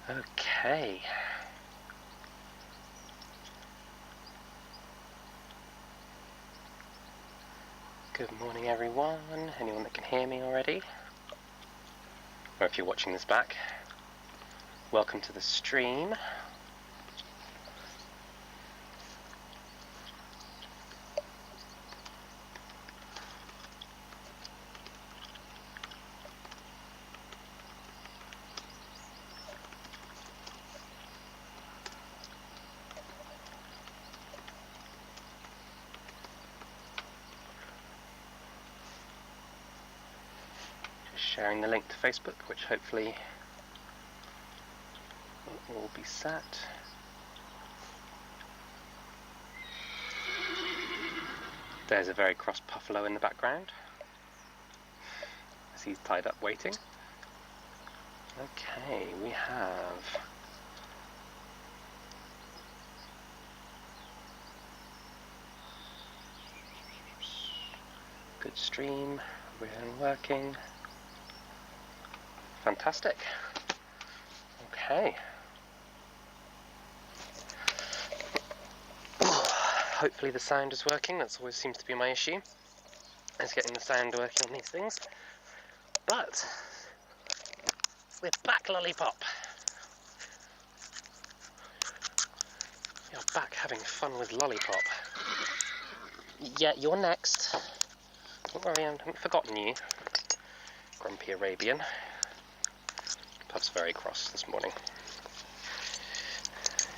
Okay. Good morning everyone, anyone that can hear me already, or if you're watching this back, welcome to the stream. Sharing the link to Facebook, which hopefully will all be set. There's a very cross Puffalo in the background, as he's tied up waiting. Okay, we have good stream, we're working. Fantastic. Okay. Hopefully the sound is working. That always seems to be my issue, is getting the sound working on these things. But we're back, Lollipop. You're back having fun with Lollipop. Yeah, you're next. Don't worry, I haven't forgotten you. Grumpy Arabian. Pup's very cross this morning.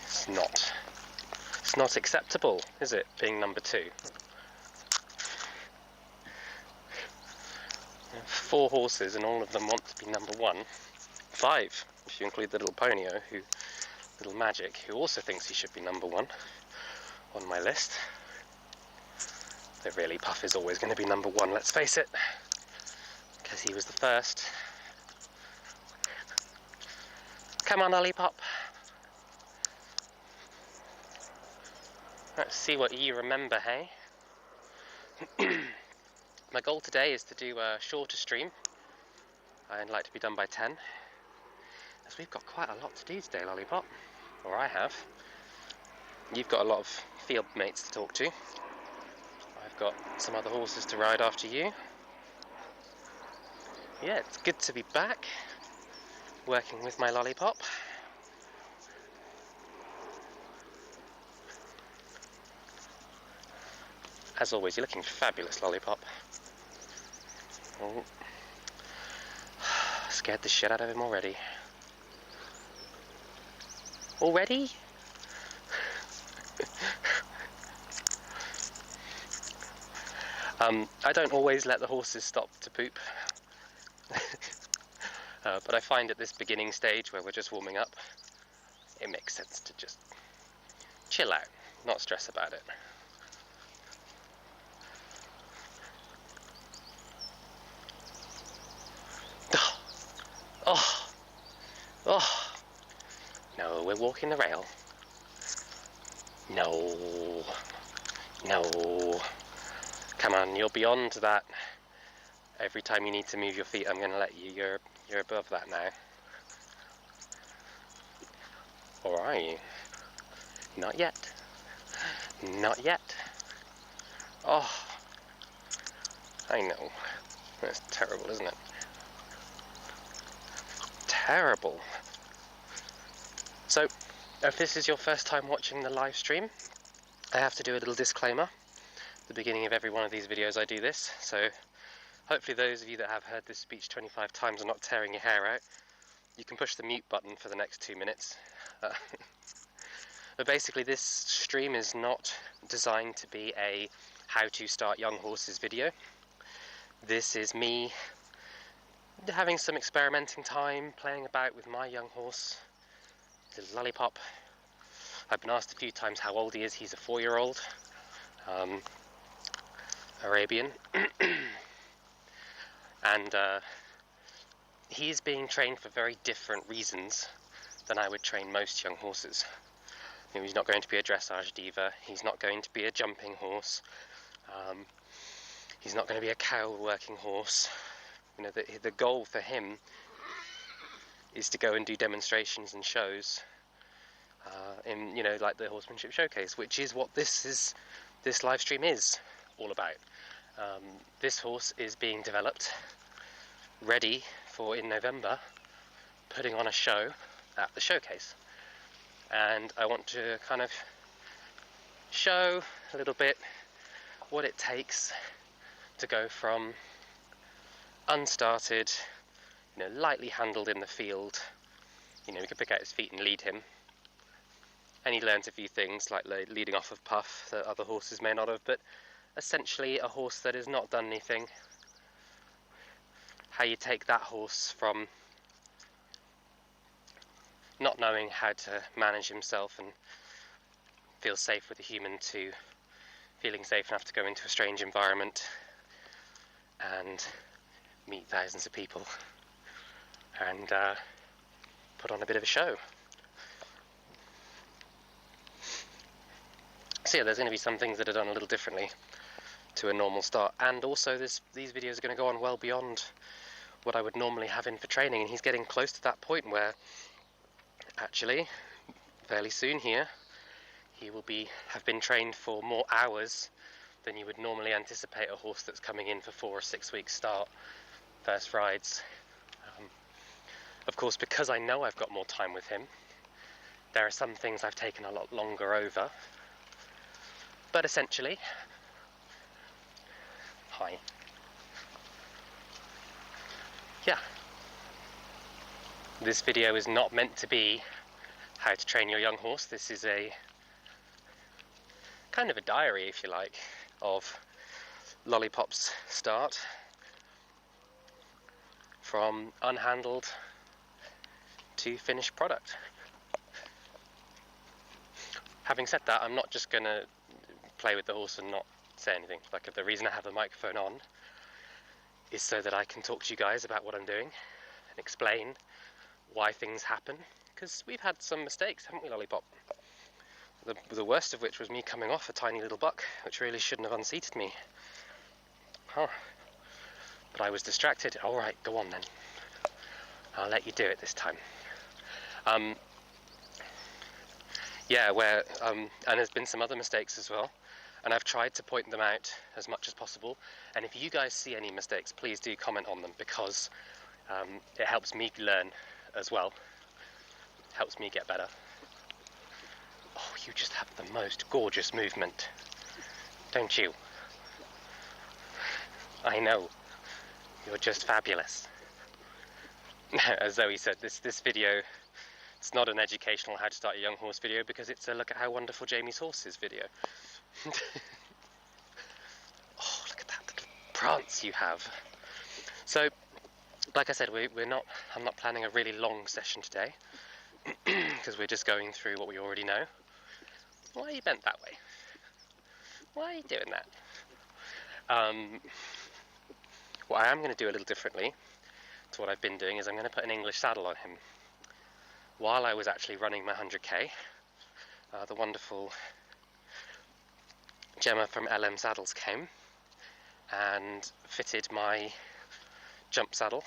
It's not acceptable, is it, being number 2? 4 horses and all of them want to be number 1. 5, if you include the little Ponyo, little Magic, who also thinks he should be number 1 on my list. Though really, Puff is always going to be number 1, let's face it, because he was the first. Come on, Lollipop. Let's see what you remember, hey? My goal today is to do a shorter stream. I'd like to be done by 10, as we've got quite a lot to do today, Lollipop. Or I have. You've got a lot of field mates to talk to. I've got some other horses to ride after you. Yeah, it's good to be back, working with my Lollipop. As always, you're looking fabulous, Lollipop. Oh. Scared the shit out of him already. Already? I don't always let the horses stop to poop. But I find at this beginning stage where we're just warming up, it makes sense to just chill out, not stress about it. Oh, no, we're walking the rail. No, come on, you're beyond that. Every time you need to move your feet, I'm going to let you. You're above that now. Or are you? Not yet. Not yet. Oh, I know. That's terrible, isn't it? Terrible. So, if this is your first time watching the live stream, I have to do a little disclaimer. At the beginning of every one of these videos I do this, so hopefully those of you that have heard this speech 25 times are not tearing your hair out. You can push the mute button for the next 2 minutes. But basically this stream is not designed to be a how to start young horses video. This is me having some experimenting time, playing about with my young horse, little Lollipop. I've been asked a few times how old he is. He's a 4-year-old Arabian. And he's being trained for very different reasons than I would train most young horses. You know, he's not going to be a dressage diva, he's not going to be a jumping horse, he's not going to be a cow working horse. You know, the goal for him is to go and do demonstrations and shows in, you know, like the Horsemanship Showcase, which is what this live stream is all about. This horse is being developed, ready for, in November, putting on a show at the showcase. And I want to kind of show a little bit what it takes to go from unstarted, you know, lightly handled in the field. You know, we can pick out his feet and lead him, and he learns a few things like leading off of Puff that other horses may not have, but essentially a horse that has not done anything, how you take that horse from not knowing how to manage himself and feel safe with a human to feeling safe enough to go into a strange environment and meet thousands of people and put on a bit of a show. So yeah, there's going to be some things that are done a little differently to a normal start, and also these videos are going to go on well beyond what I would normally have in for training, and he's getting close to that point where actually fairly soon here he will have been trained for more hours than you would normally anticipate a horse that's coming in for 4 or 6 weeks start first rides. Of course, because I know I've got more time with him, there are some things I've taken a lot longer over, but essentially, yeah, this video is not meant to be how to train your young horse. This is a kind of a diary, if you like, of Lollipop's start from unhandled to finished product. Having said that, I'm not just going to play with the horse and not say anything. Like, the reason I have the microphone on is so that I can talk to you guys about what I'm doing and explain why things happen, because we've had some mistakes, haven't we, Lollipop? The worst of which was me coming off a tiny little buck, which really shouldn't have unseated me. But I was distracted. Alright, go on then. I'll let you do it this time. Yeah, and there's been some other mistakes as well, and I've tried to point them out as much as possible, and if you guys see any mistakes, please do comment on them, because it helps me learn as well, helps me get better. Oh, you just have the most gorgeous movement, don't you? I know, you're just fabulous. As Zoe said, this video, it's not an educational how to start a young horse video, because it's a look at how wonderful Jamie's horse is video. Oh, look at that little prance you have. So, like I said, I'm not planning a really long session today, because we're just going through what we already know. Why are you bent that way? Why are you doing that? What I am going to do a little differently to what I've been doing is I'm going to put an English saddle on him. While I was actually running my 100k, the wonderful Gemma from LM Saddles came and fitted my jump saddle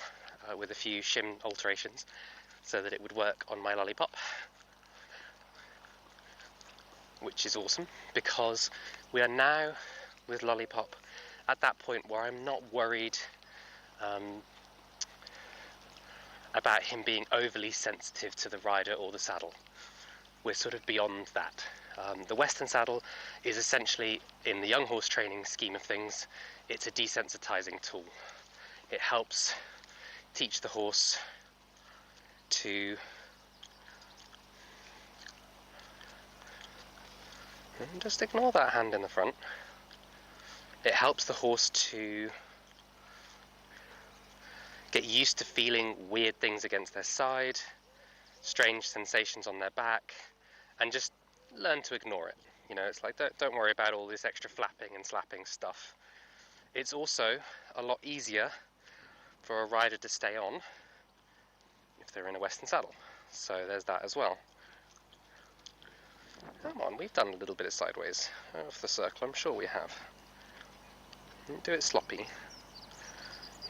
with a few shim alterations so that it would work on my Lollipop, which is awesome, because we are now with Lollipop at that point where I'm not worried about him being overly sensitive to the rider or the saddle. We're sort of beyond that. The Western saddle is essentially, in the young horse training scheme of things, it's a desensitizing tool. It helps teach the horse to just ignore that hand in the front. It helps the horse to get used to feeling weird things against their side, strange sensations on their back, and just learn to ignore it. You know, it's like, don't worry about all this extra flapping and slapping stuff. It's also a lot easier for a rider to stay on if they're in a Western saddle. So there's that as well. Come on, we've done a little bit of sideways off the circle, I'm sure we have. Don't do it sloppy.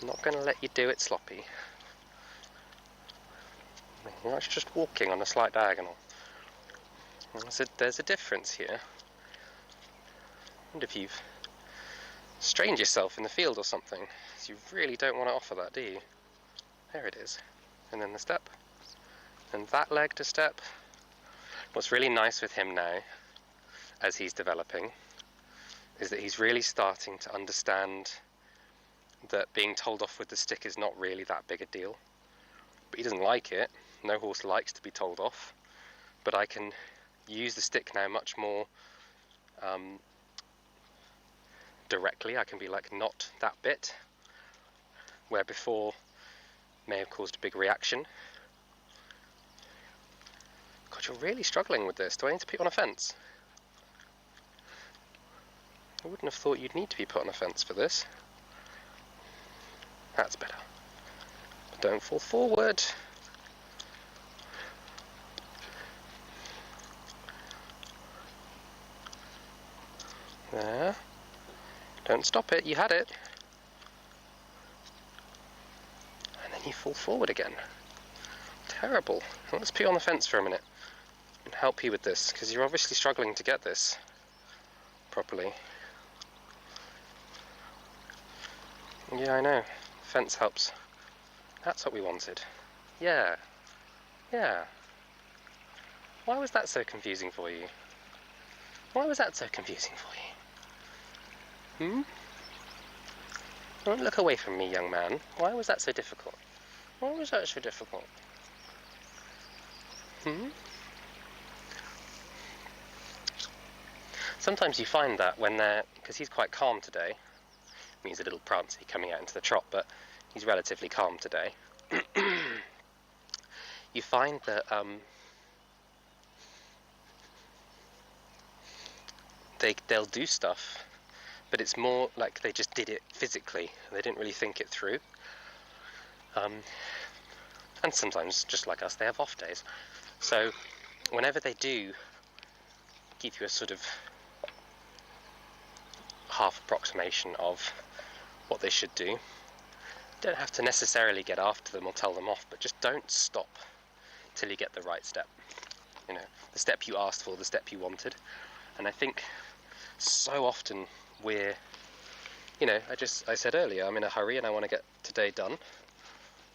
I'm not going to let you do it sloppy. You're actually just walking on a slight diagonal. There's a difference here. And if you've strained yourself in the field or something, you really don't want to offer that, do you? There it is. And then the step. And that leg to step. What's really nice with him now, as he's developing, is that he's really starting to understand that being told off with the stick is not really that big a deal. But he doesn't like it. No horse likes to be told off. But I can use the stick now much more directly. I can be like, not that bit, where before may have caused a big reaction. God, you're really struggling with this. Do I need to put you on a fence? I wouldn't have thought you'd need to be put on a fence for this. That's better. But don't fall forward. There. Don't stop it, you had it. And then you fall forward again. Terrible. Let's put you on the fence for a minute and help you with this, because you're obviously struggling to get this properly. Yeah, I know. Fence helps. That's what we wanted. Yeah. Yeah. Why was that so confusing for you? Why was that so confusing for you? Don't look away from me, young man. Why was that so difficult? Why was that so difficult? Sometimes you find that when because he's quite calm today. I mean, he's a little prancy coming out into the trot, but he's relatively calm today. You find that they'll do stuff, but it's more like they just did it physically. They didn't really think it through. And sometimes, just like us, they have off days. So whenever they do give you a sort of half approximation of what they should do, you don't have to necessarily get after them or tell them off, but just don't stop till you get the right step. You know, the step you asked for, the step you wanted. And I think so often we're, you know, I said earlier, I'm in a hurry and I want to get today done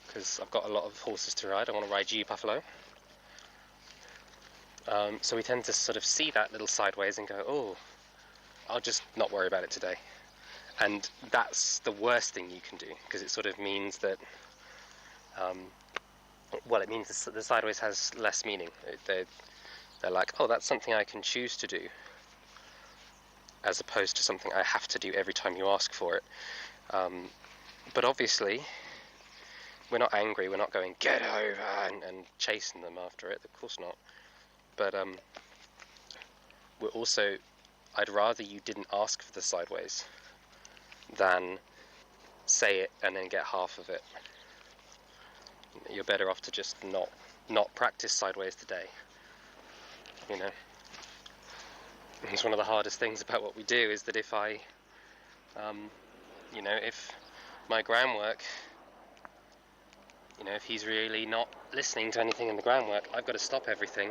because I've got a lot of horses to ride. I want to ride you, Buffalo. So we tend to sort of see that little sideways and go, oh, I'll just not worry about it today. And that's the worst thing you can do, because it sort of means that, well, it means the sideways has less meaning. They're like, oh, that's something I can choose to do, as opposed to something I have to do every time you ask for it. But obviously, we're not angry, we're not going, get over, and chasing them after it, of course not. But we're also, I'd rather you didn't ask for the sideways than say it and then get half of it. You're better off to just not practice sideways today. You know, it's one of the hardest things about what we do is that if I, you know, if my groundwork, you know, if he's really not listening to anything in the groundwork, I've got to stop everything,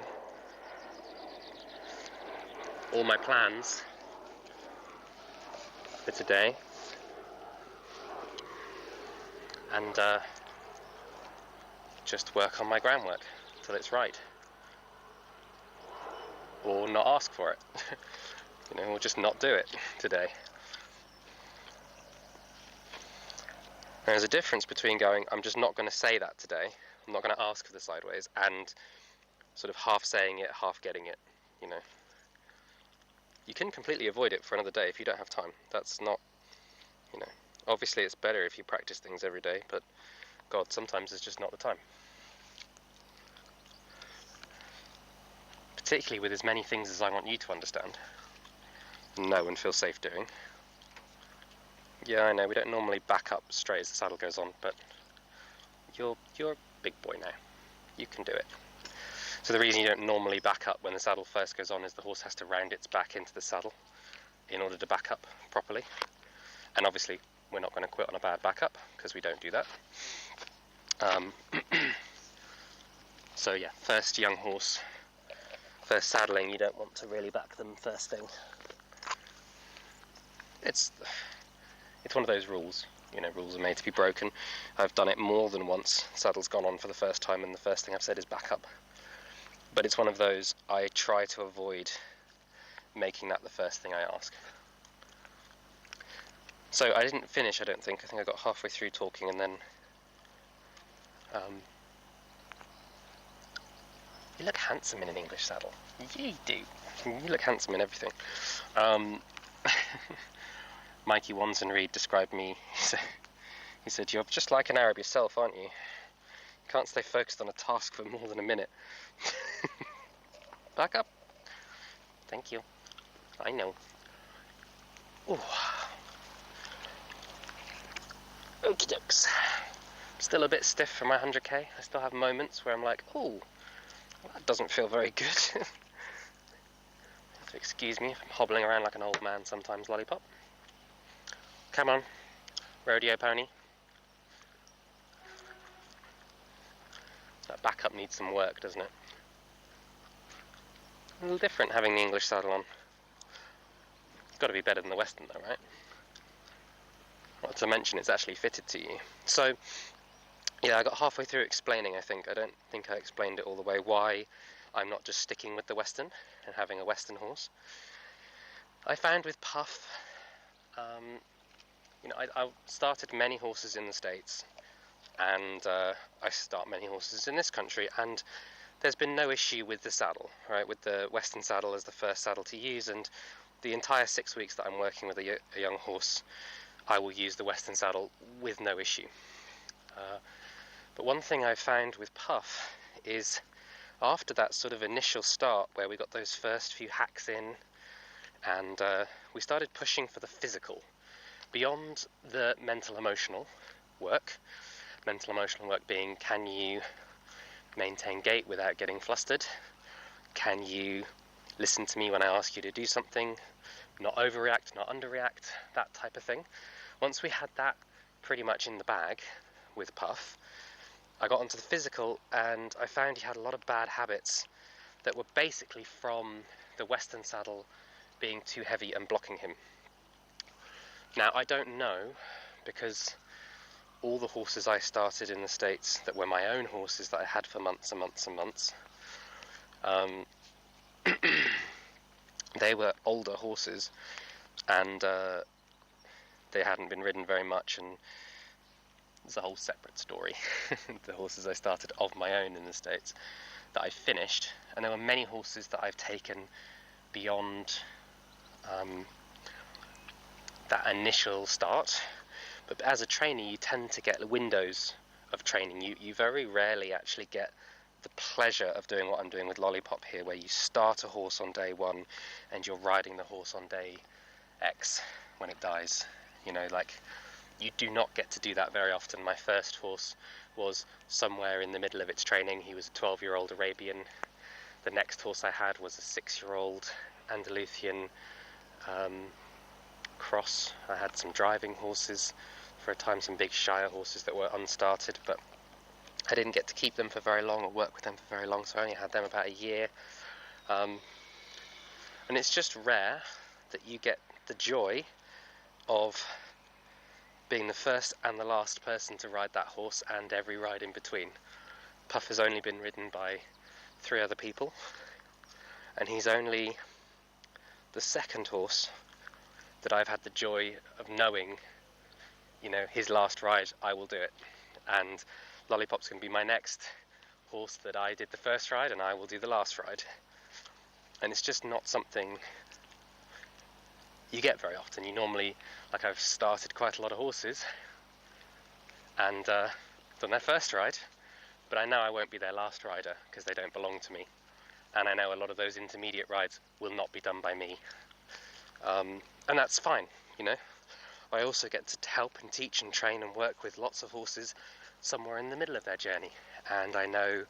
all my plans for today, and just work on my groundwork till it's right, or not ask for it. You know, or just not do it today. There's a difference between going, I'm just not going to say that today, I'm not going to ask for the sideways, and sort of half saying it, half getting it, you know. You can completely avoid it for another day if you don't have time. That's not, you know, obviously it's better if you practice things every day, but God, sometimes it's just not the time. Particularly with as many things as I want you to understand, know and feel safe doing. Yeah, I know, we don't normally back up straight as the saddle goes on, but you're a big boy now. You can do it. So the reason you don't normally back up when the saddle first goes on is the horse has to round its back into the saddle in order to back up properly. And obviously, we're not going to quit on a bad backup, because we don't do that. So yeah, first young horse, first saddling, you don't want to really back them first thing. It's one of those rules, you know, rules are made to be broken. I've done it more than once. Saddle's gone on for the first time and the first thing I've said is back up. But it's one of those, I try to avoid making that the first thing I ask. So I didn't finish, I don't think. I think I got halfway through talking and then... you look handsome in an English saddle. You do. You look handsome in everything. Mikey Wanson-Reed described me, he said, "You're just like an Arab yourself, aren't you? You can't stay focused on a task for more than a minute." Back up. Thank you. I know. Ooh. Okie dokes. Still a bit stiff for my 100k. I still have moments where I'm like, oh, that doesn't feel very good. So excuse me if I'm hobbling around like an old man sometimes, Lollipop. Come on, rodeo pony. That backup needs some work, doesn't it? A little different having the English saddle on. It's got to be better than the Western though, right? Not to mention it's actually fitted to you. So, yeah, I got halfway through explaining, I think. I don't think I explained it all the way, why I'm not just sticking with the Western and having a Western horse. I found with Puff, you know, I started many horses in the States, and I start many horses in this country, and there's been no issue with the saddle, right? With the Western saddle as the first saddle to use, and the entire 6 weeks that I'm working with a young horse, I will use the Western saddle with no issue. But one thing I found with Puff is after that sort of initial start where we got those first few hacks in and we started pushing for the physical, beyond the mental emotional work being, can you maintain gait without getting flustered? Can you listen to me when I ask you to do something? Not overreact, not underreact, that type of thing. Once we had that pretty much in the bag with Puff, I got onto the physical and I found he had a lot of bad habits that were basically from the Western saddle being too heavy and blocking him. Now, I don't know, because all the horses I started in the States that were my own horses that I had for months and months and months, they were older horses and they hadn't been ridden very much, and it's a whole separate story. The horses I started of my own in the States that I finished, and there were many horses that I've taken beyond that initial start. But as a trainer, you tend to get windows of training. You very rarely actually get the pleasure of doing what I'm doing with Lollipop here, where you start a horse on day one and you're riding the horse on day X when it dies. You know, like, you do not get to do that very often. My first horse was somewhere in the middle of its training. He was a 12-year-old Arabian. The next horse I had was a 6-year-old Andalusian cross. I had some driving horses for a time, some big Shire horses that were unstarted, but I didn't get to keep them for very long or work with them for very long, so I only had them about a year. And it's just rare that you get the joy of being the first and the last person to ride that horse and every ride in between. Puff has only been ridden by 3 other people, and he's only the second horse that I've had the joy of knowing, you know, his last ride, I will do it. And Lollipop's going to be my next horse that I did the first ride and I will do the last ride. And it's just not something you get very often. You normally, like, I've started quite a lot of horses and done their first ride, but I know I won't be their last rider because they don't belong to me. And I know a lot of those intermediate rides will not be done by me. And that's fine, you know. I also get to help and teach and train and work with lots of horses somewhere in the middle of their journey, and I know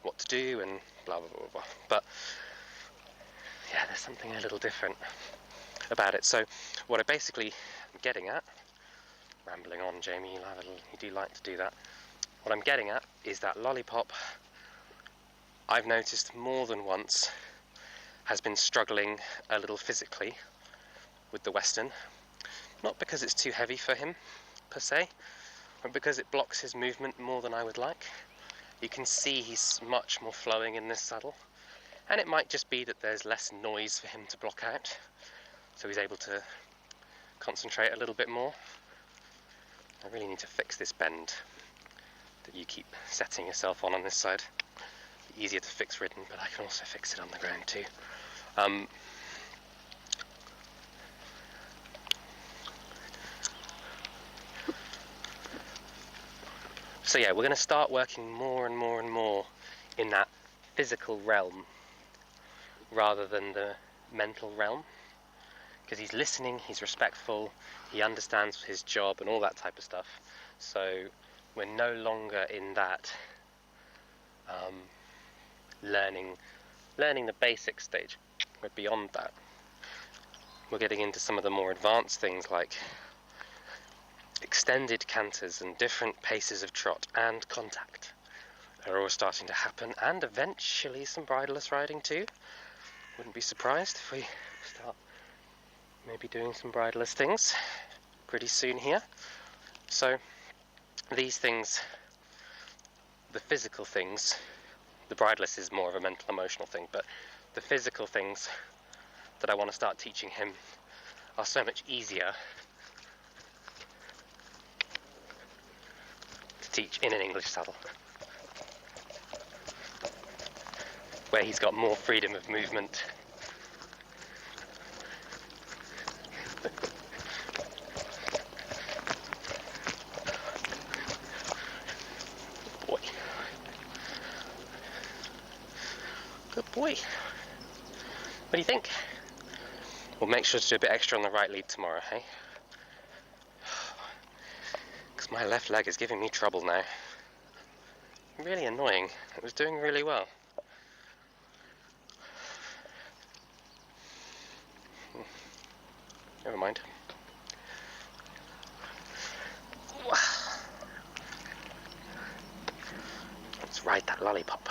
what to do and blah blah blah blah. But yeah, there's something a little different about it. So what I basically am getting at, rambling on, Jamie, you do like to do that. What I'm getting at is that Lollipop I've noticed more than once has been struggling a little physically with the Western. Not because it's too heavy for him, per se, but because it blocks his movement more than I would like. You can see he's much more flowing in this saddle, and it might just be that there's less noise for him to block out, so he's able to concentrate a little bit more. I really need to fix this bend that you keep setting yourself on this side. Easier to fix ridden, but I can also fix it on the ground too. So yeah, we're going to start working more and more and more in that physical realm rather than the mental realm, because he's listening, he's respectful, he understands his job and all that type of stuff. So we're no longer in that learning the basic stage. We're beyond that. We're getting into some of the more advanced things like extended canters and different paces of trot and contact are all starting to happen, and eventually some bridleless riding too. Wouldn't be surprised if we start maybe doing some bridleless things pretty soon here. So these things, the physical things, the bridleless is more of a mental emotional thing, but the physical things that I want to start teaching him are so much easier to teach in an English saddle, where he's got more freedom of movement. Boy. Good boy. What do you think? We'll make sure to do a bit extra on the right lead tomorrow, hey? Because my left leg is giving me trouble now. Really annoying. It was doing really well. Never mind. Let's ride that lollipop.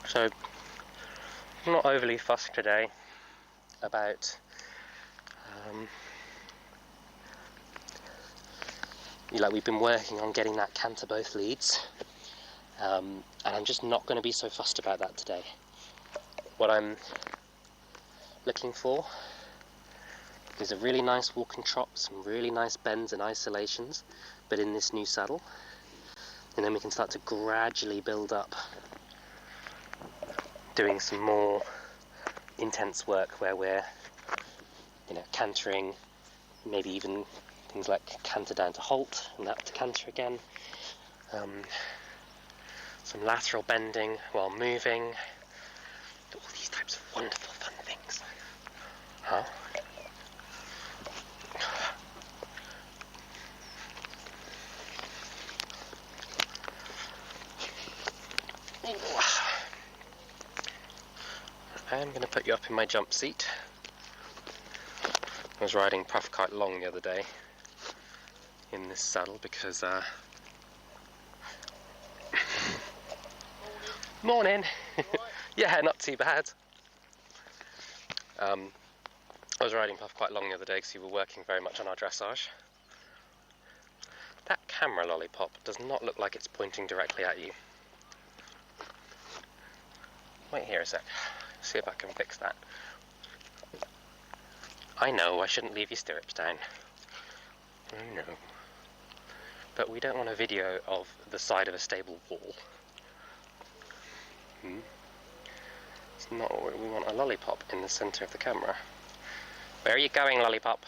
So, I'm not overly fussed today about we've been working on getting that canter both leads, and I'm just not going to be so fussed about that today. What I'm looking for is a really nice walk and trot, some really nice bends and isolations, but in this new saddle, and then we can start to gradually build up doing some more intense work where we're cantering, maybe even things like canter down to halt and up to canter again, some lateral bending while moving, all these types of wonderful fun things. Huh? I am going to put you up in my jump seat. I was riding Puff quite long the other day in this saddle because Morning! Yeah, not too bad. I was riding Puff quite long the other day because we were working very much on our dressage. That camera lollipop does not look like it's pointing directly at you. Wait here a sec. See if I can fix that. I know I shouldn't leave your stirrups down. I know. But we don't want a video of the side of a stable wall. It's not what we want. A lollipop in the centre of the camera. Where are you going, lollipop?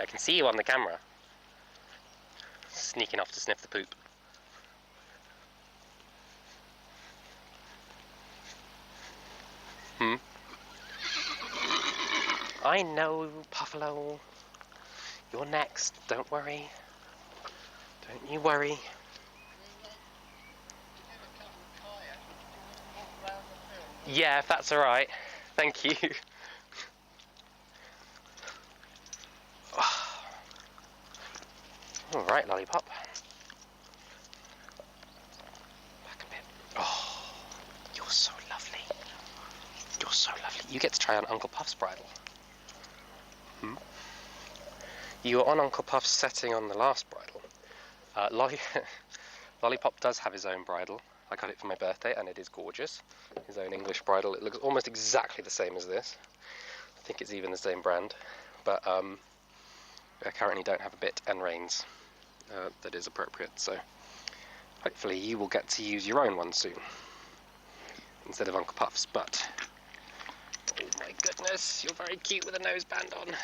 I can see you on the camera. Sneaking off to sniff the poop. I know, Puffalo. You're next. Don't worry. Don't you worry. Yeah, if that's alright. Thank you. Alright, Lollipop. Back a bit. Oh, you're so lovely. You're so lovely. You get to try on Uncle Puff's bridle. You were on Uncle Puff's setting on the last bridle. Lollipop does have his own bridle. I got it for my birthday and it is gorgeous. His own English bridle. It looks almost exactly the same as this. I think it's even the same brand. But I currently don't have a bit and reins that is appropriate. So hopefully you will get to use your own one soon instead of Uncle Puff's. But oh my goodness, you're very cute with a noseband on.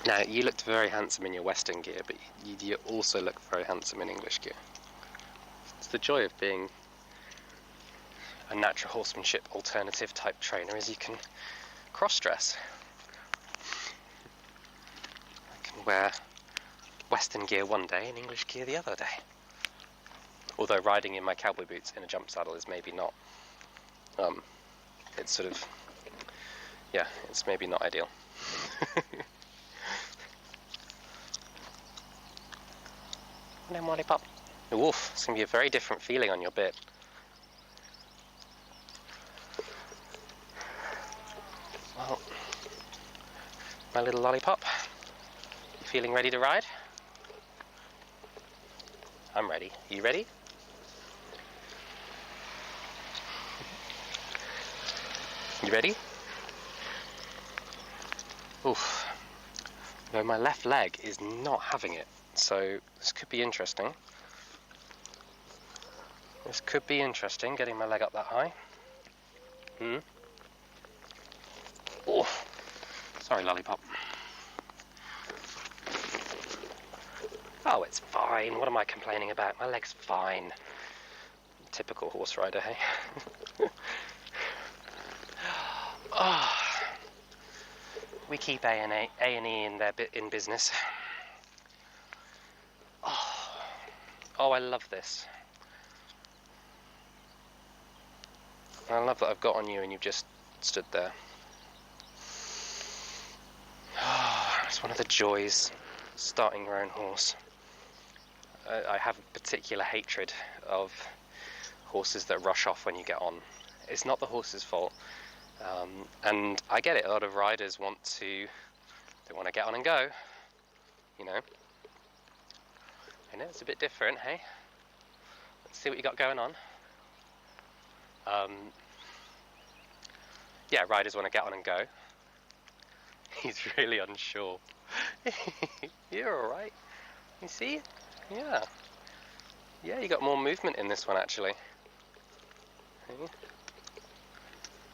Now, you looked very handsome in your Western gear, but you also look very handsome in English gear. It's the joy of being a natural horsemanship alternative type trainer is you can cross-dress. I can wear Western gear one day and English gear the other day. Although riding in my cowboy boots in a jump saddle is maybe not, it's sort of, yeah, it's maybe not ideal. No, Lollipop. Oof, it's going to be a very different feeling on your bit. Well, my little Lollipop, you feeling ready to ride? I'm ready. You ready? You ready? Oof. Though my left leg is not having it. So this could be interesting. This could be interesting, getting my leg up that high. Oh, sorry, Lollipop. Oh, it's fine. What am I complaining about? My leg's fine. Typical horse rider, hey? Oh, we keep A&E in business. Oh, I love this. I love that I've got on you and you've just stood there. Oh, it's one of the joys of starting your own horse. I have a particular hatred of horses that rush off when you get on. It's not the horse's fault. And I get it, a lot of riders want to get on and go, you know. I know it's a bit different, hey? Let's see what you got going on. Yeah, riders want to get on and go. He's really unsure. You're alright. You see? Yeah. Yeah, you got more movement in this one, actually.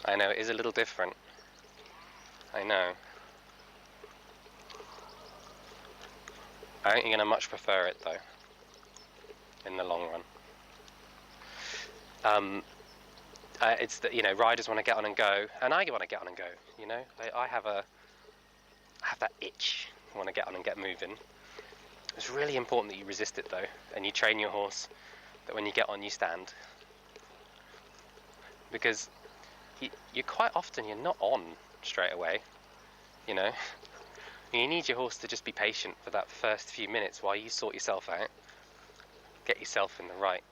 I know, it is a little different. I know. I think you're going to much prefer it, though. In the long run. It's that, you know, riders want to get on and go, and I want to get on and go, you know. I have that itch. I want to get on and get moving. It's really important that you resist it, though, and you train your horse that when you get on, you stand. Because you're quite often, you're not on straight away, you know. You need your horse to just be patient for that first few minutes while you sort yourself out, get yourself in the right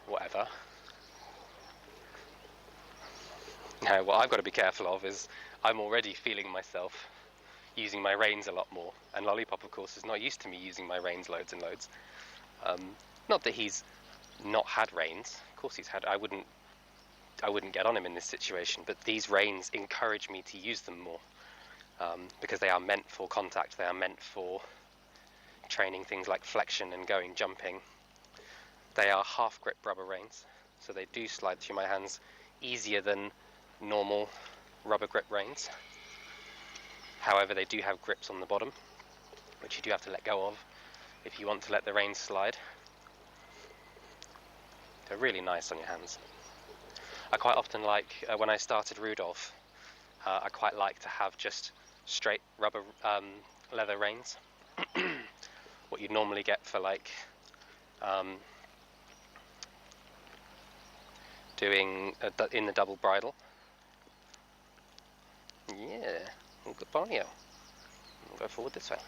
whatever. Now, what I've got to be careful of is I'm already feeling myself using my reins a lot more, and Lollipop, of course, is not used to me using my reins loads and loads. Not that he's not had reins. Of course he's had. I wouldn't get on him in this situation, but these reins encourage me to use them more, because they are meant for contact. They are meant for training things like flexion and going jumping. They are half grip rubber reins, so they do slide through my hands easier than normal rubber grip reins. However, they do have grips on the bottom, which you do have to let go of if you want to let the reins slide. They're really nice on your hands. I quite often like, when I started Rudolph, I quite like to have just straight rubber leather reins. What you'd normally get for like doing in the double bridle. Yeah, good Barney. We'll go forward this way.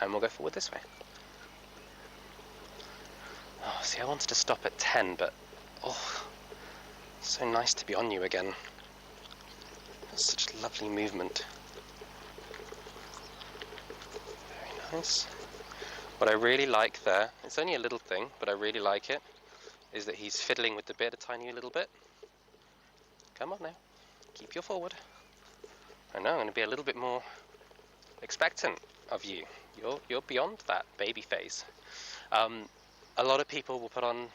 And we'll go forward this way. Oh, see, I wanted to stop at 10, but oh, so nice to be on you again. Such lovely movement. Very nice. What I really like there, it's only a little thing, but I really like it, is that he's fiddling with the bit a tiny little bit. Come on now, keep your forward. I know, I'm going to be a little bit more expectant of you. You're beyond that baby phase. A lot of people will put on,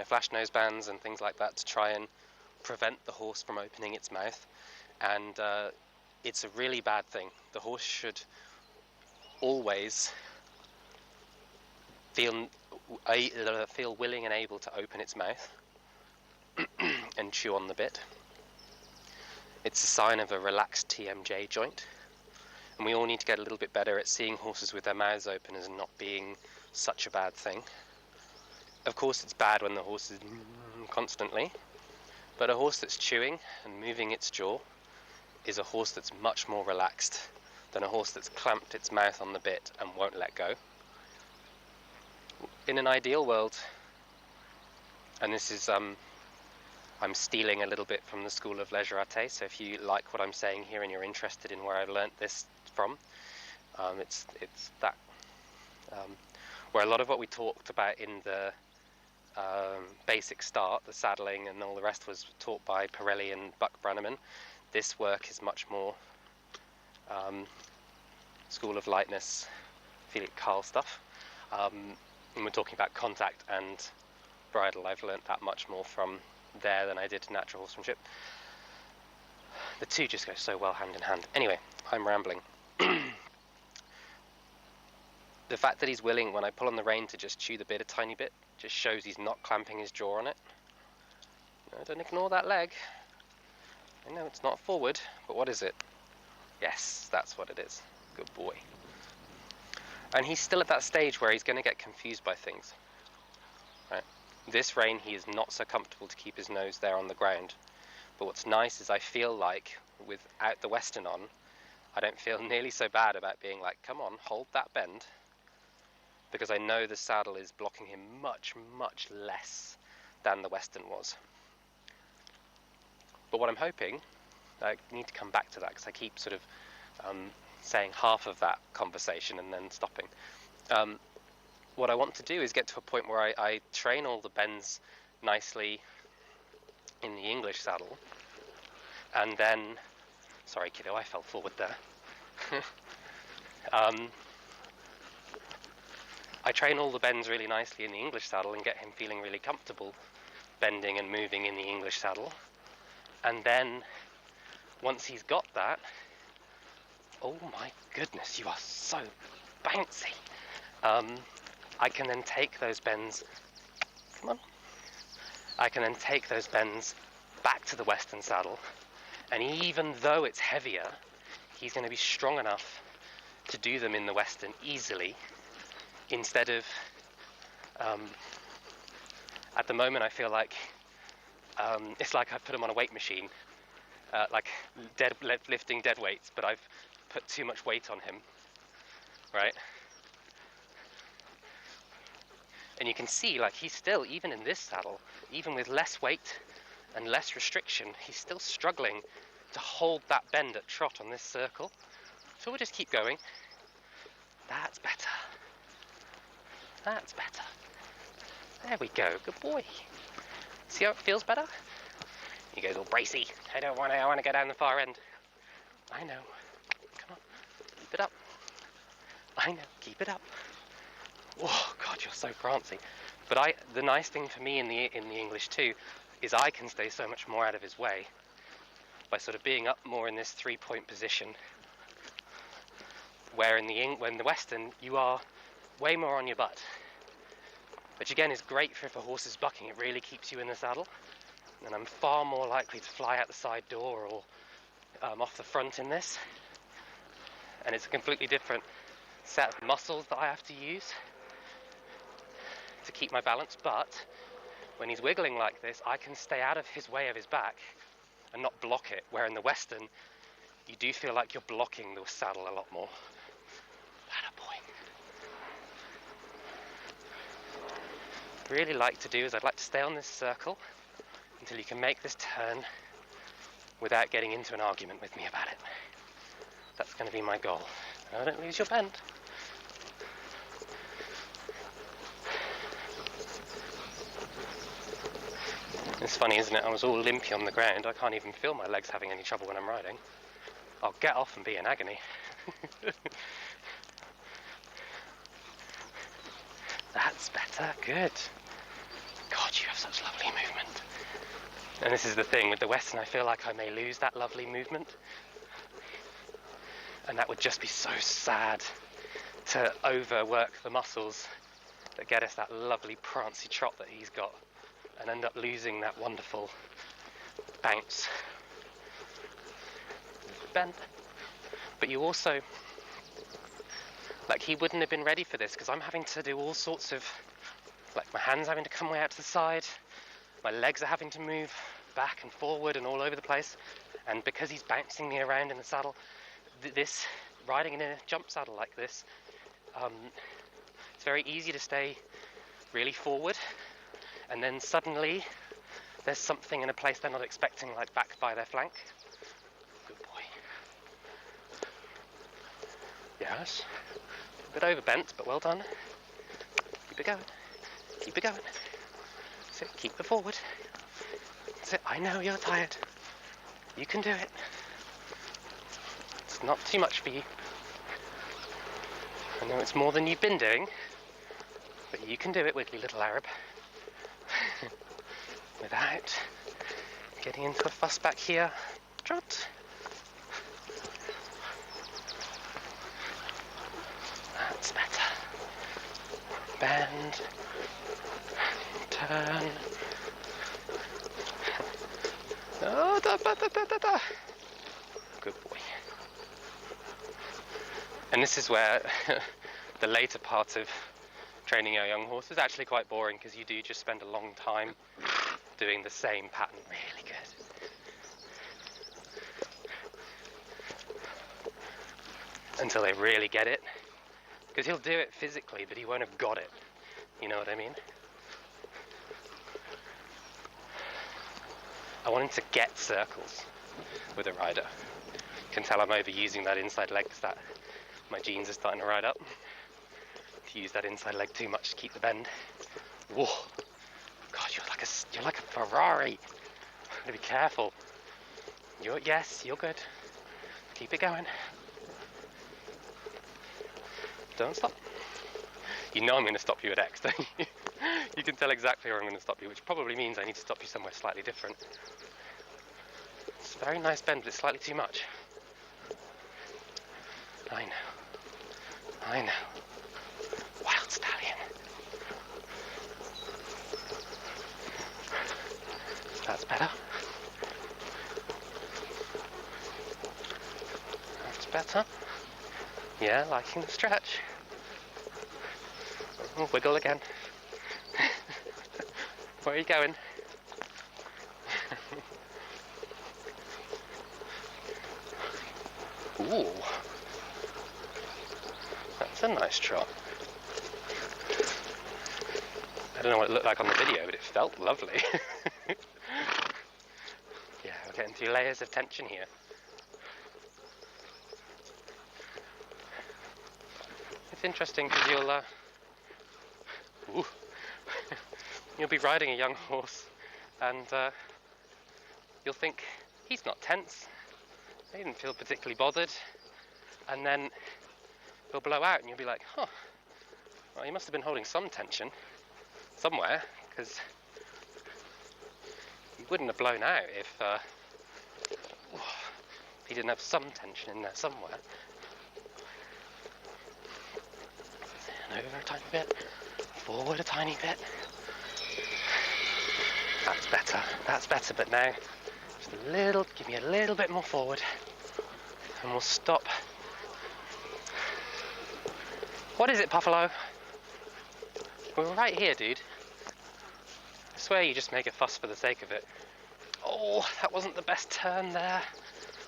flash nose bands and things like that to try and prevent the horse from opening its mouth, and it's a really bad thing. The horse should always feel willing and able to open its mouth and chew on the bit. It's a sign of a relaxed TMJ joint, and we all need to get a little bit better at seeing horses with their mouths open as not being such a bad thing. Of course it's bad when the horse is constantly, but a horse that's chewing and moving its jaw is a horse that's much more relaxed than a horse that's clamped its mouth on the bit and won't let go. In an ideal world, and this is I'm stealing a little bit from the School of Leisure-Ate, so if you like what I'm saying here and you're interested in where I've learnt this from, it's that where a lot of what we talked about in the basic start, the saddling and all the rest, was taught by Pirelli and Buck Brannaman. This work is much more School of Lightness, Felix Carl stuff. And we're talking about contact and bridle. I've learnt that much more from there than I did natural horsemanship. The two just go so well hand in hand. Anyway, I'm rambling. The fact that he's willing, when I pull on the rein, to just chew the bit a tiny bit, just shows he's not clamping his jaw on it. No, don't ignore that leg. I know it's not forward, but what is it? Yes, that's what it is. Good boy. And he's still at that stage where he's going to get confused by things. Right? This rein, he is not so comfortable to keep his nose there on the ground. But what's nice is I feel like, without the Western on, I don't feel nearly so bad about being like, come on, hold that bend. Because I know the saddle is blocking him much, much less than the Western was. But what I'm hoping, I need to come back to that because I keep sort of saying half of that conversation and then stopping. What I want to do is get to a point where I train all the bends nicely in the English saddle, and then, sorry kiddo, I fell forward there. I train all the bends really nicely in the English saddle and get him feeling really comfortable bending and moving in the English saddle, and then once he's got that, oh my goodness, you are so bouncy. I can then take those bends, come on, I can then take those bends back to the Western saddle, and even though it's heavier, he's going to be strong enough to do them in the Western easily, instead of, at the moment I feel like, it's like I've put him on a weight machine, like lifting dead weights, but I've put too much weight on him, right? And you can see, like, he's still, even in this saddle, even with less weight and less restriction, he's still struggling to hold that bend at trot on this circle. So we'll just keep going. That's better. That's better. There we go, good boy. See how it feels better? He goes all bracy. I want to go down the far end. I know. Come on, keep it up. I know, keep it up. Oh God, you're so prancy. But the nice thing for me in the English too is I can stay so much more out of his way by sort of being up more in this 3-point position, where in the Western you are way more on your butt, which again is great for if a horse is bucking. It really keeps you in the saddle, and I'm far more likely to fly out the side door or off the front in this, and it's a completely different set of muscles that I have to use to keep my balance. But when he's wiggling like this, I can stay out of his way of his back and not block it, where in the Western, you do feel like you're blocking the saddle a lot more. Atta boy. What I'd really like to do is I'd like to stay on this circle until you can make this turn without getting into an argument with me about it. That's going to be my goal. Now, don't lose your bend. It's funny, isn't it? I was all limpy on the ground. I can't even feel my legs having any trouble when I'm riding. I'll get off and be in agony. That's better. Good. God, you have such lovely movement. And this is the thing with the Western, I feel like I may lose that lovely movement. And that would just be so sad to overwork the muscles that get us that lovely prancy trot that he's got and end up losing that wonderful bounce. Bend. But you also, like, he wouldn't have been ready for this because I'm having to do all sorts of, like, my hands having to come way out to the side, my legs are having to move back and forward and all over the place, and because he's bouncing me around in the saddle, this, riding in a jump saddle like this, it's very easy to stay really forward, and then suddenly there's something in a place they're not expecting, like back by their flank. Good boy. Yes. A bit overbent, but well done. Keep it going. Keep it going. So keep it forward. That's it. I know you're tired. You can do it. It's not too much for you. I know it's more than you've been doing, but you can do it, wiggly little Arab. Without getting into a fuss back here. Trot. That's better. Bend. Turn. Oh, da, da, da, da, da. Good boy. And this is where the later part of training a young horse is actually quite boring, because you do just spend a long time doing the same pattern. Really good. Until they really get it. Because he'll do it physically, but he won't have got it. You know what I mean? I want him to get circles with a rider. You can tell I'm overusing that inside leg because that my jeans are starting to ride up. To use that inside leg too much to keep the bend. Whoa! God, you're like a Ferrari. I'm gonna be careful. Yes, you're good. Keep it going. Don't stop. You know I'm going to stop you at X, don't you? You can tell exactly where I'm going to stop you, which probably means I need to stop you somewhere slightly different. It's a very nice bend, but it's slightly too much. I know. Wild stallion. That's better. That's better. Yeah, liking the stretch. Oh, wiggle again. Where are you going? Ooh. That's a nice trot. I don't know what it looked like on the video, but it felt lovely. Yeah, we're getting through layers of tension here. It's interesting because you'll be riding a young horse and you'll think he's not tense, he didn't feel particularly bothered, and then he'll blow out and you'll be like, huh, well, he must have been holding some tension somewhere, because he wouldn't have blown out if he didn't have some tension in there somewhere. And over a tiny bit, forward a tiny bit. That's better, but now just a little, give me a little bit more forward and we'll stop. What is it, Buffalo? We're right here, dude. swear you just make a fuss for the sake of it. Oh, that wasn't the best turn there.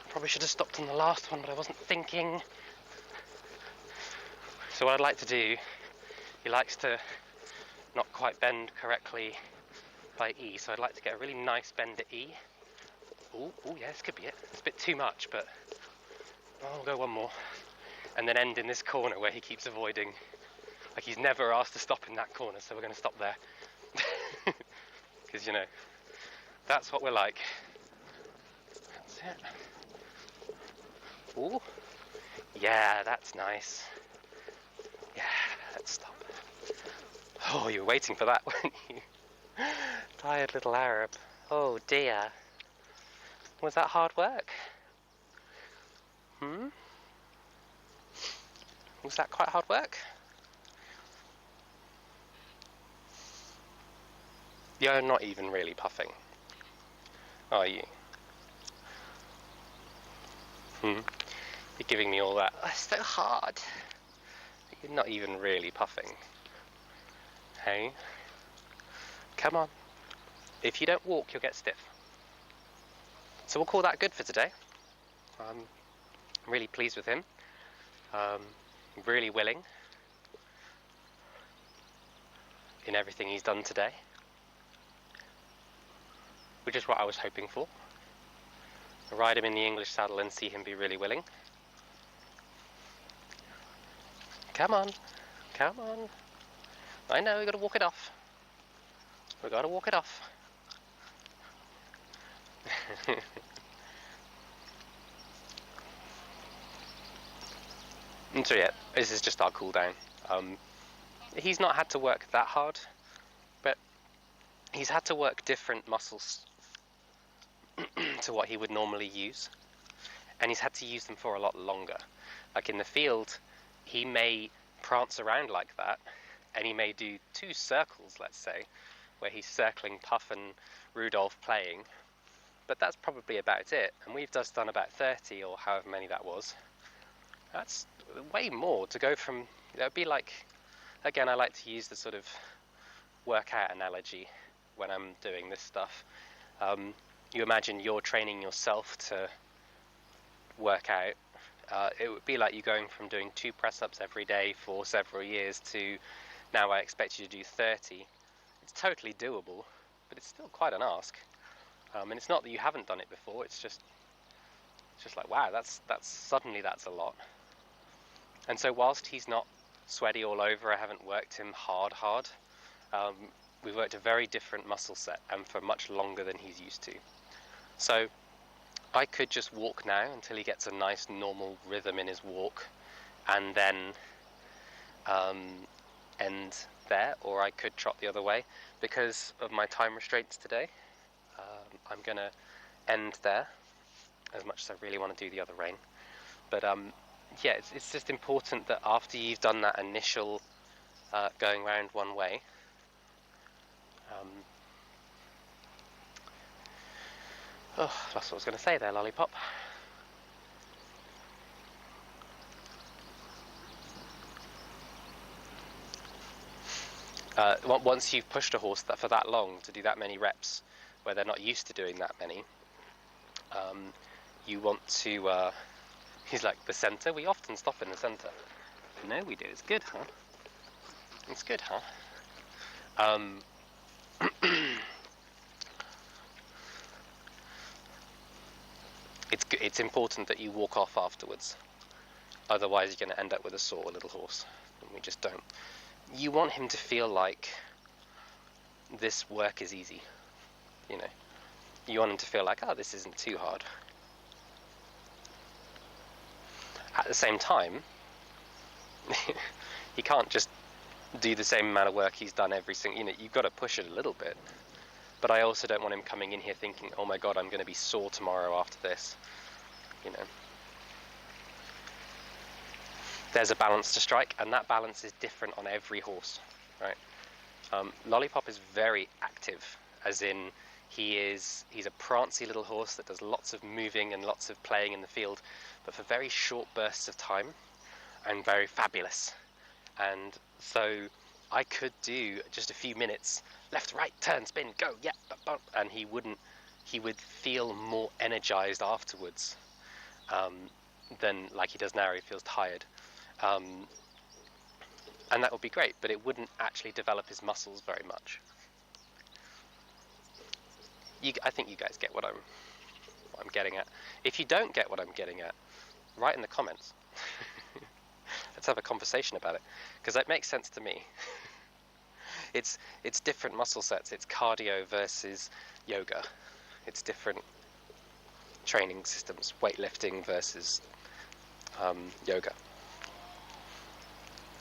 Probably should have stopped on the last one, but I wasn't thinking. So what I'd like to do, he likes to not quite bend correctly by E, so I'd like to get a really nice bend at E. Oh, yeah, this could be it. It's a bit too much, but I'll go one more. And then end in this corner where he keeps avoiding. Like, he's never asked to stop in that corner, so we're going to stop there. Because, you know, that's what we're like. That's it. Ooh. Yeah, that's nice. Yeah, let's stop. Oh, you were waiting for that, weren't you? Tired little Arab. Oh dear. Was that hard work? Was that quite hard work? You're not even really puffing, are you? You're giving me all that. That's so hard. You're not even really puffing. Hey? Come on. If you don't walk, you'll get stiff. So we'll call that good for today. I'm really pleased with him. Really willing in everything he's done today, which is what I was hoping for. I'll ride him in the English saddle and see him be really willing. Come on, come on. I know, we gotta walk it off. We gotta walk it off. And so yeah, this is just our cool down. He's not had to work that hard, but he's had to work different muscles to what he would normally use, and he's had to use them for a lot longer. Like in the field, he may prance around like that, and he may do 2 circles, let's say, where he's circling Puff and Rudolph playing, but that's probably about it. And we've just done about 30 or however many that was. That's way more to go from. It would be like, again, I like to use the sort of workout analogy when I'm doing this stuff. You imagine you're training yourself to work out. It would be like you going from doing 2 press-ups every day for several years to now I expect you to do 30. It's totally doable, but it's still quite an ask. And it's not that you haven't done it before. It's just like, wow, that's suddenly that's a lot. And so whilst he's not sweaty all over, I haven't worked him hard. We've worked a very different muscle set and for much longer than he's used to. So I could just walk now until he gets a nice normal rhythm in his walk and then end there, or I could trot the other way. Because of my time restraints today, I'm going to end there, as much as I really want to do the other rein. But yeah, it's just important that after you've done that initial going round one way, oh, that's what I was going to say there, Lollipop. Once you've pushed a horse for that long to do that many reps, where they're not used to doing that many, you want to. He's like, the centre? We often stop in the centre. No, we do. It's good, huh? It's good, huh? It's important that you walk off afterwards. Otherwise, you're going to end up with a sore little horse. And we just don't. You want him to feel like this work is easy. You know, you want him to feel like, oh, this isn't too hard. At the same time, he can't just do the same amount of work he's done every single. You know, you've got to push it a little bit. But I also don't want him coming in here thinking, oh my God, I'm going to be sore tomorrow after this. You know, there's a balance to strike, and that balance is different on every horse, right? Lollipop is very active, as in he's a prancy little horse that does lots of moving and lots of playing in the field, but for very short bursts of time, and very fabulous. And so I could do just a few minutes, left, right, turn, spin, go, yeah, and he would feel more energized afterwards than like he does now. He feels tired. And that would be great, but it wouldn't actually develop his muscles very much. I think you guys get what I'm getting at. If you don't get what I'm getting at, write in the comments. Let's have a conversation about it, because that makes sense to me. It's different muscle sets. It's cardio versus yoga. It's different training systems. Weightlifting versus yoga,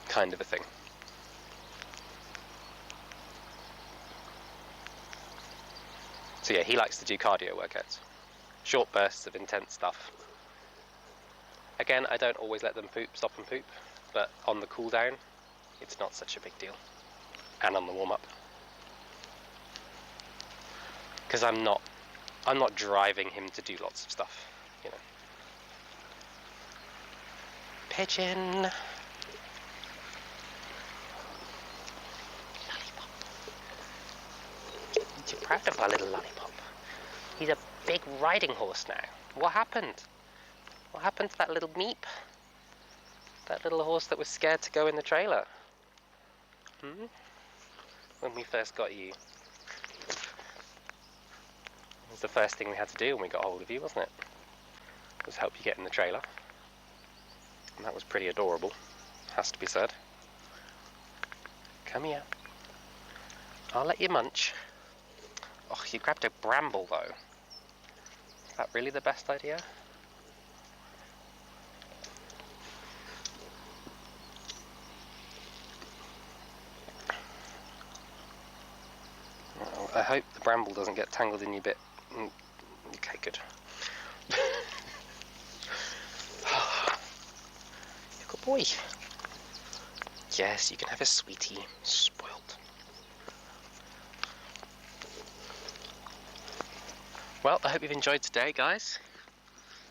kind of a thing. So yeah, he likes to do cardio workouts, short bursts of intense stuff. Again, I don't always let them stop and poop, but on the cool down, it's not such a big deal. And on the warm up, because I'm not driving him to do lots of stuff, you know. Pigeon. Lollipop. Aren't you proud of our little lollipop? He's a big riding horse now. What happened? What happened to that little meep? That little horse that was scared to go in the trailer? When we first got you. It was the first thing we had to do when we got hold of you, wasn't it? Was help you get in the trailer. And that was pretty adorable, has to be said. Come here. I'll let you munch. Oh, you grabbed a bramble though. Is that really the best idea? Well, I hope the bramble doesn't get tangled in your bit. Okay, good. Good boy. Yes, you can have a sweetie. Spoiled. Well, I hope you've enjoyed today, guys.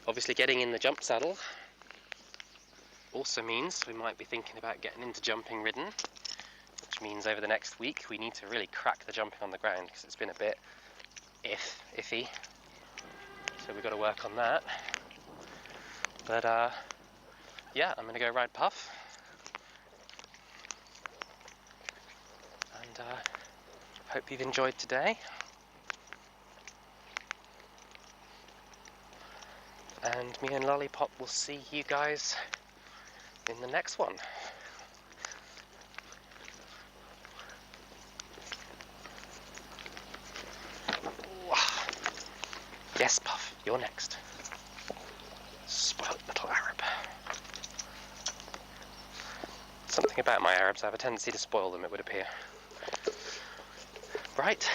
Obviously getting in the jump saddle also means we might be thinking about getting into jumping ridden, which means over the next week we need to really crack the jumping on the ground, because it's been a bit iffy. So we've got to work on that. But yeah, I'm going to go ride Puff. And hope you've enjoyed today. And me and Lollipop will see you guys in the next one. Yes, Puff, you're next. Spoiled little Arab. Something about my Arabs, I have a tendency to spoil them, it would appear. Right.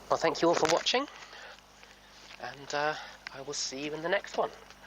Well, thank you all for watching, and I will see you in the next one.